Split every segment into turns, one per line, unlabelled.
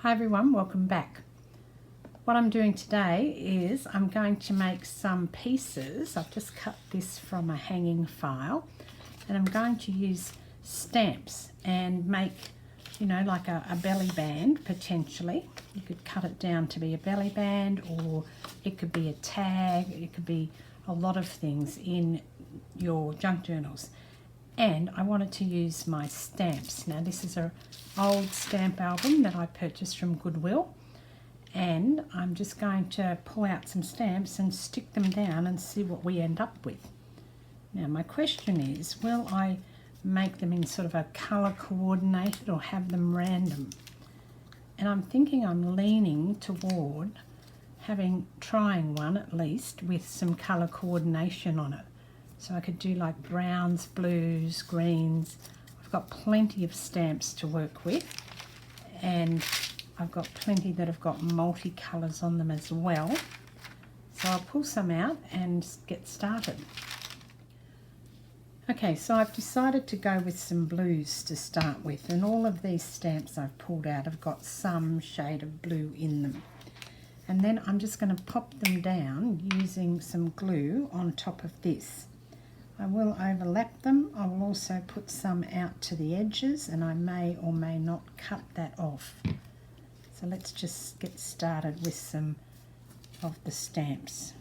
Hi everyone, welcome back. What I'm doing today is I'm going to make some pieces. I've just cut this from a hanging file and I'm going to use stamps and make, you know, like a belly band potentially. You could cut it down to be a belly band, or it could be a tag, it could be a lot of things in your junk journals. And I wanted to use my stamps. Now this is an old stamp album that I purchased from Goodwill, and I'm just going to pull out some stamps and stick them down and see what we end up with. Now my question is, will I make them in sort of a colour coordinated or have them random? And I'm thinking I'm leaning toward trying one at least with some colour coordination on it. So I could do like browns, blues, greens. I've got plenty of stamps to work with, and I've got plenty that have got multicolours on them as well. So I'll pull some out and get started. Okay, so I've decided to go with some blues to start with, and all of these stamps I've pulled out have got some shade of blue in them. And then I'm just going to pop them down using some glue on top of this. I will overlap them. I will also put some out to the edges, and I may or may not cut that off. So let's just get started with some of the stamps.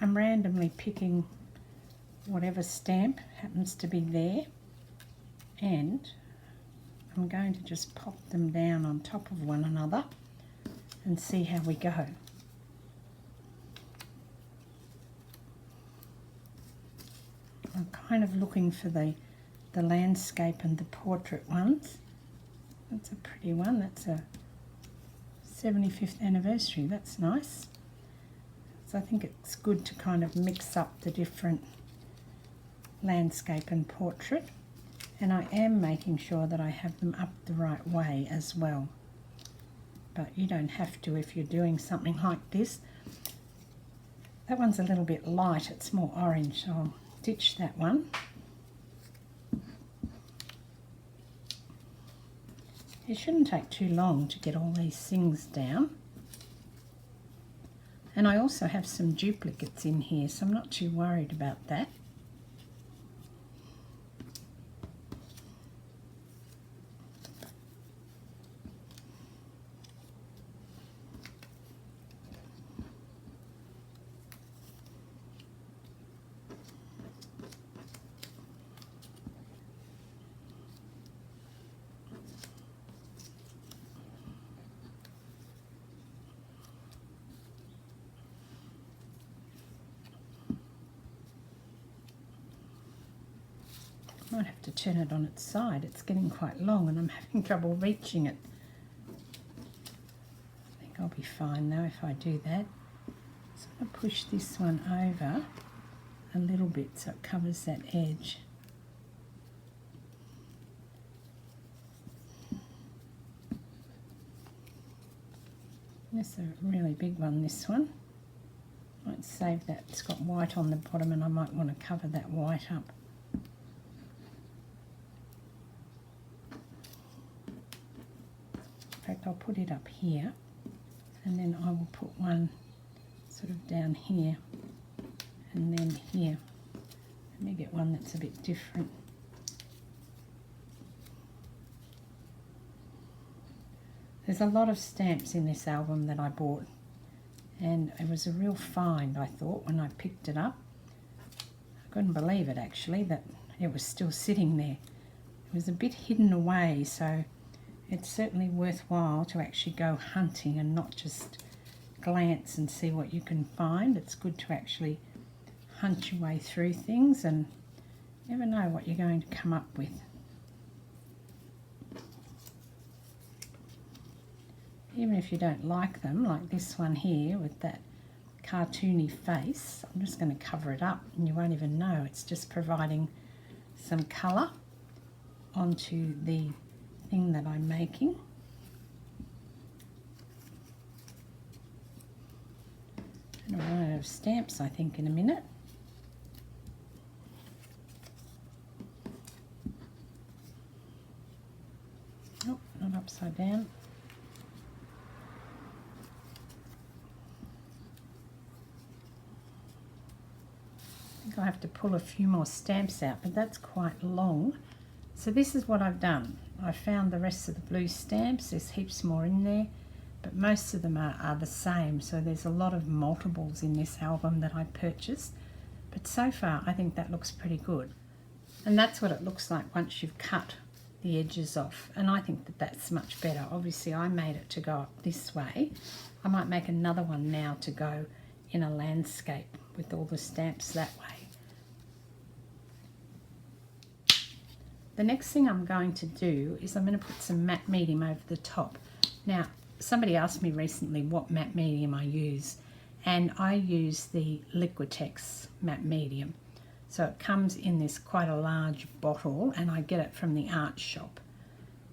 I'm randomly picking whatever stamp happens to be there, and I'm going to just pop them down on top of one another and see how we go. I'm kind of looking for the landscape and the portrait ones. That's a pretty one. That's a 75th anniversary. That's nice. So I think it's good to kind of mix up the different landscape and portrait. And I am making sure that I have them up the right way as well. But you don't have to if you're doing something like this. That one's a little bit light, it's more orange, so I'll ditch that one. It shouldn't take too long to get all these things down. And I also have some duplicates in here, so I'm not too worried about that. I might have to turn it on its side. It's getting quite long and I'm having trouble reaching it. I think I'll be fine though if I do that. So I'm going to push this one over a little bit so it covers that edge. This is a really big one, this one. I might save that. It's got white on the bottom and I might want to cover that white up. In fact, I'll put it up here, and then I will put one sort of down here and then here. Let me get one that's a bit different. There's a lot of stamps in this album that I bought, and it was a real find, I thought, when I picked it up. I couldn't believe it actually that it was still sitting there. It was a bit hidden away, so it's certainly worthwhile to actually go hunting and not just glance and see what you can find. It's good to actually hunt your way through things, and you never know what you're going to come up with. Even if you don't like them, like this one here with that cartoony face, I'm just going to cover it up and you won't even know. It's just providing some colour onto the thing that I'm making. I'm going to run out of stamps, I think, in a minute. Oh, not upside down. I think I'll have to pull a few more stamps out, but that's quite long. So this is what I've done. I found the rest of the blue stamps. There's heaps more in there, but most of them are the same. So there's a lot of multiples in this album that I purchased. But so far, I think that looks pretty good. And that's what it looks like once you've cut the edges off. And I think that that's much better. Obviously, I made it to go up this way. I might make another one now to go in a landscape with all the stamps that way. The next thing I'm going to do is I'm going to put some matte medium over the top. Now, somebody asked me recently what matte medium I use, and I use the Liquitex matte medium. So it comes in this quite a large bottle, and I get it from the art shop.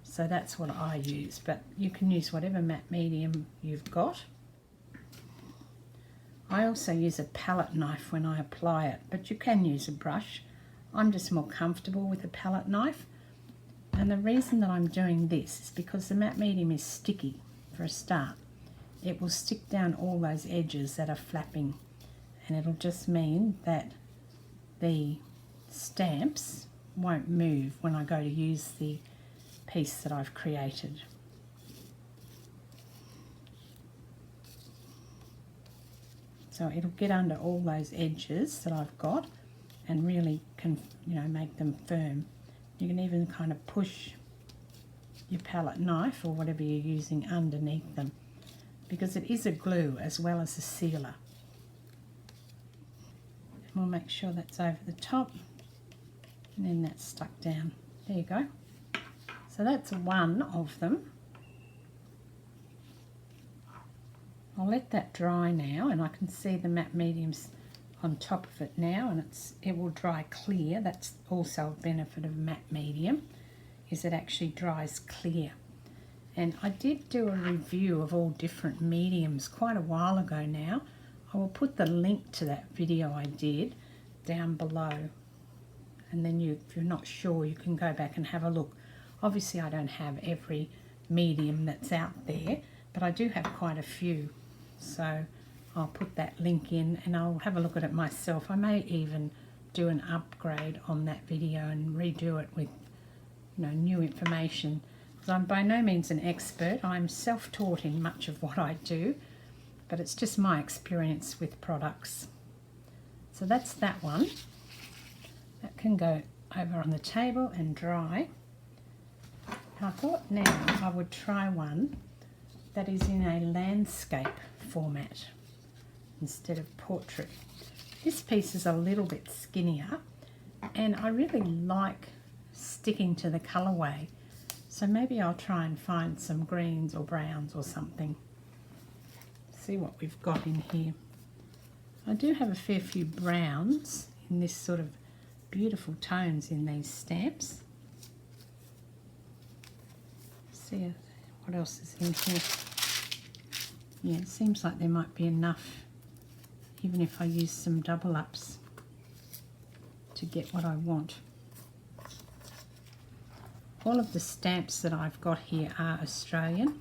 So that's what I use, but you can use whatever matte medium you've got. I also use a palette knife when I apply it, but you can use a brush. I'm just more comfortable with a palette knife. And the reason that I'm doing this is because the matte medium is sticky for a start. It will stick down all those edges that are flapping, and it'll just mean that the stamps won't move when I go to use the piece that I've created. So it'll get under all those edges that I've got and really can, make them firm. You can even kind of push your palette knife or whatever you're using underneath them, because it is a glue as well as a sealer. And we'll make sure that's over the top, and then that's stuck down. There you go. So that's one of them. I'll let that dry now, and I can see the matte mediums on top of it now, and it will dry clear. That's also a benefit of matte medium, is it actually dries clear. And I did do a review of all different mediums quite a while ago now. I will put the link to that video I did down below, and then if you're not sure, you can go back and have a look. Obviously I don't have every medium that's out there, but I do have quite a few, so I'll put that link in and I'll have a look at it myself. I may even do an upgrade on that video and redo it with new information, because I'm by no means an expert. I'm self-taught in much of what I do, but it's just my experience with products. So that's that one. That can go over on the table and dry. I thought now I would try one that is in a landscape format instead of portrait. This piece is a little bit skinnier, and I really like sticking to the colourway, so maybe I'll try and find some greens or browns or something. See what we've got in here. I do have a fair few browns in this sort of beautiful tones in these stamps. See what else is in here. Yeah, it seems like there might be enough, even if I use some double ups to get what I want. All of the stamps that I've got here are Australian,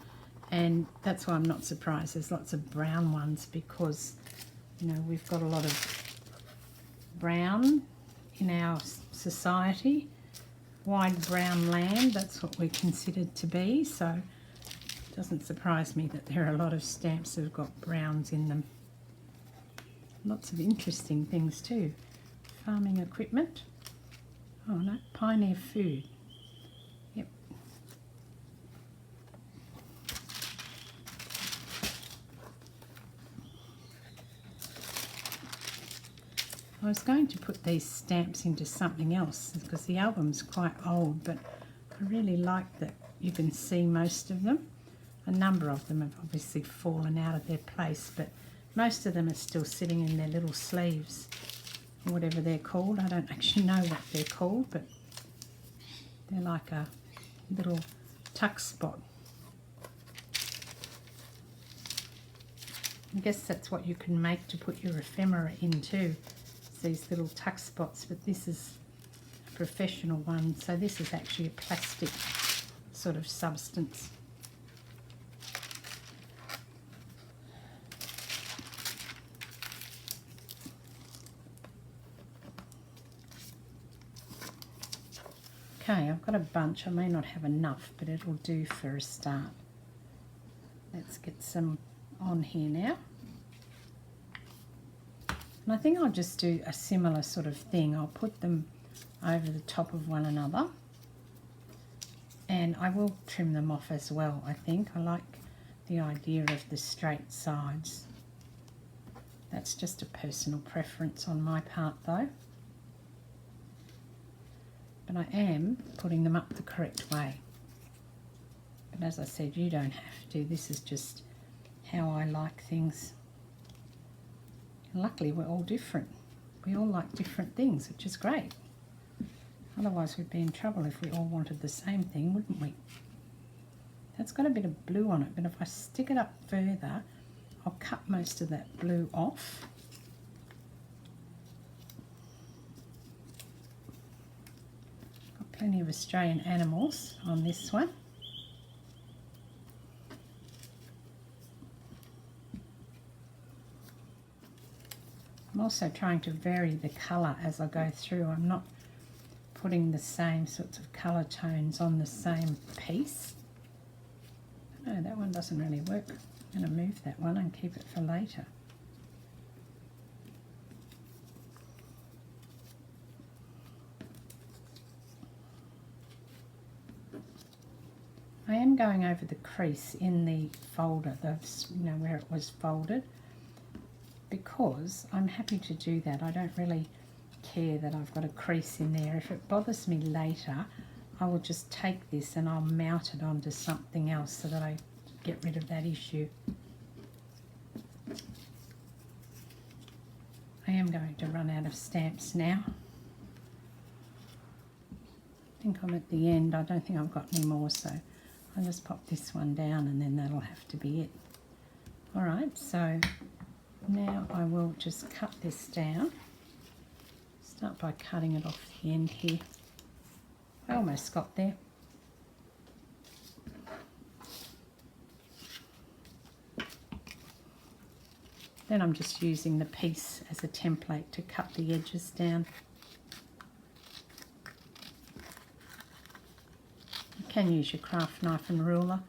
and that's why I'm not surprised there's lots of brown ones, because we've got a lot of brown in our society. Wide brown land, that's what we're considered to be, so it doesn't surprise me that there are a lot of stamps that have got browns in them. Lots of interesting things too. Farming equipment. Oh no, Pioneer Food. Yep. I was going to put these stamps into something else because the album's quite old, but I really like that you can see most of them. A number of them have obviously fallen out of their place, but most of them are still sitting in their little sleeves, or whatever they're called. I don't actually know what they're called, but they're like a little tuck spot. I guess that's what you can make to put your ephemera into, these little tuck spots, but this is a professional one, so this is actually a plastic sort of substance. Okay, I've got a bunch. I may not have enough, but it'll do for a start. Let's get some on here now. And I think I'll just do a similar sort of thing. I'll put them over the top of one another. And I will trim them off as well, I think. I like the idea of the straight sides. That's just a personal preference on my part though. But I am putting them up the correct way. But as I said, you don't have to. This is just how I like things. And luckily, we're all different. We all like different things, which is great. Otherwise, we'd be in trouble if we all wanted the same thing, wouldn't we? That's got a bit of blue on it, but if I stick it up further, I'll cut most of that blue off. Plenty of Australian animals on this one. I'm also trying to vary the colour as I go through. I'm not putting the same sorts of colour tones on the same piece. No, that one doesn't really work. I'm going to move that one and keep it for later. I am going over the crease in the folder, where it was folded, because I'm happy to do that. I don't really care that I've got a crease in there. If it bothers me later, I will just take this and I'll mount it onto something else so that I get rid of that issue. I am going to run out of stamps now. I think I'm at the end. I don't think I've got any more, so I'll just pop this one down and then that'll have to be it. Alright, so now I will just cut this down. Start by cutting it off the end here. I almost got there. Then I'm just using the piece as a template to cut the edges down. You can use your craft knife and ruler.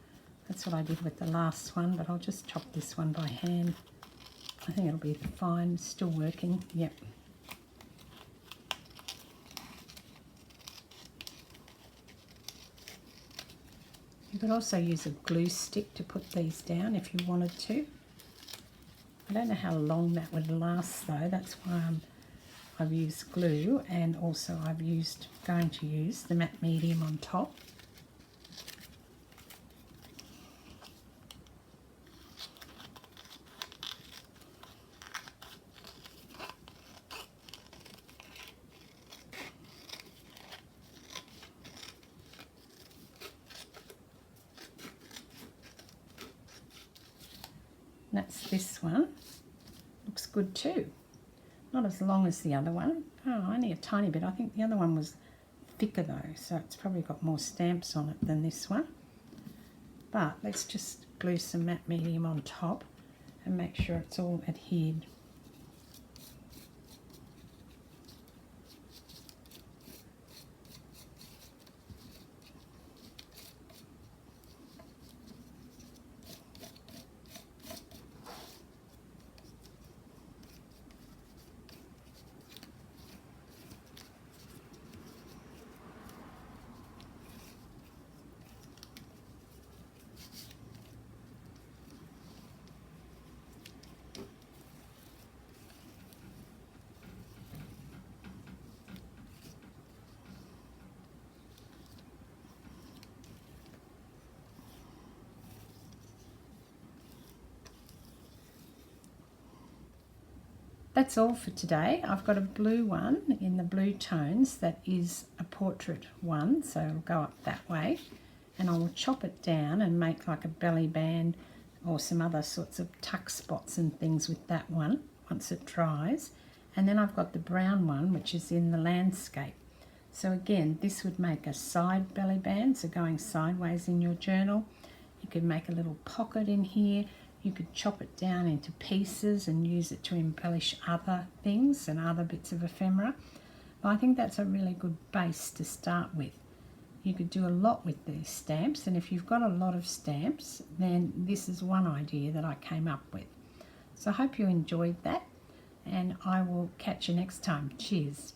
That's what I did with the last one, but I'll just chop this one by hand. I think it'll be fine, still working, yep. You could also use a glue stick to put these down if you wanted to. I don't know how long that would last though, that's why I've used glue, and also going to use the matte medium on top. That's this one. Looks good too. Not as long as the other one. Oh, only a tiny bit. I think the other one was thicker though, so it's probably got more stamps on it than this one. But let's just glue some matte medium on top and make sure it's all adhered. That's all for today. I've got a blue one in the blue tones that is a portrait one, so it'll go up that way. And I will chop it down and make like a belly band or some other sorts of tuck spots and things with that one once it dries. And then I've got the brown one, which is in the landscape. So again, this would make a side belly band, so going sideways in your journal. You could make a little pocket in here. You could chop it down into pieces and use it to embellish other things and other bits of ephemera. But I think that's a really good base to start with. You could do a lot with these stamps, and if you've got a lot of stamps, then this is one idea that I came up with. So I hope you enjoyed that, and I will catch you next time. Cheers.